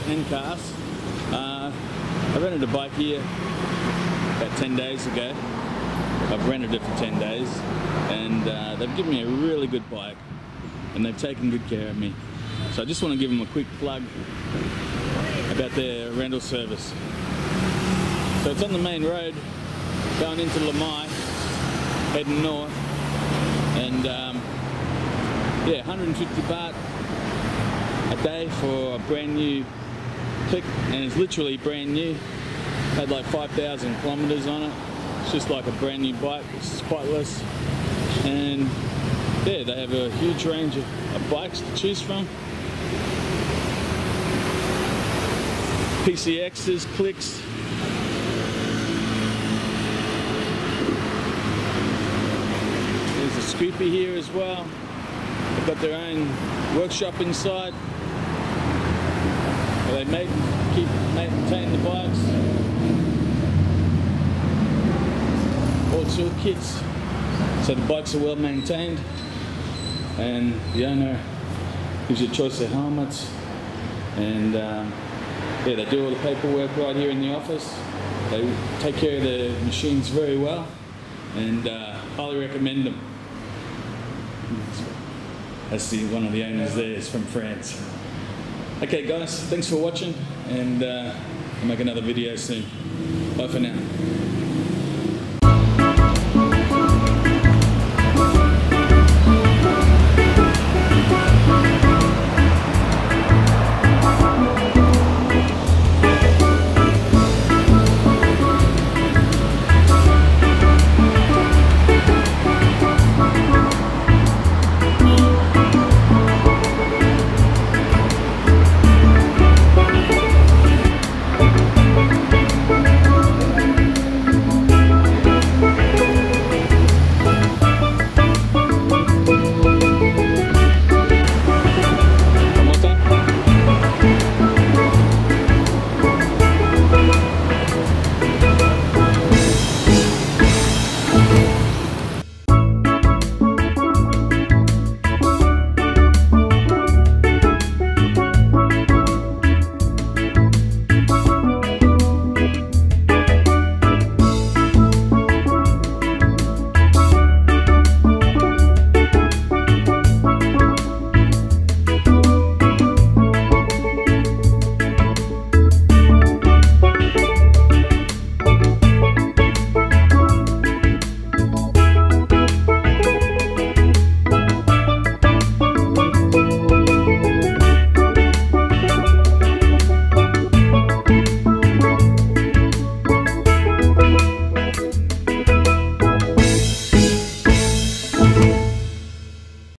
and cars. I rented a bike here about 10 days ago. I've rented it for 10 days, and they've given me a really good bike, and they've taken good care of me. So I just want to give them a quick plug about their rental service. So it's on the main road going into Lamai, heading north, and yeah, 150 baht a day for a brand new click, and it's literally brand new. Had like 5,000 kilometers on it. It's just like a brand new bike. It's spotless, and yeah, they have a huge range of bikes to choose from. PCXs, clicks. There's a Scoopy here as well. They've got their own workshop inside, where they maintain the bikes. All tool kits, so the bikes are well maintained, and the owner gives you a choice of helmets, and yeah, they do all the paperwork right here in the office. They take care of the machines very well, and highly recommend them. That's one of the owners there is from France. Okay guys, thanks for watching, and I'll make another video soon. Bye for now.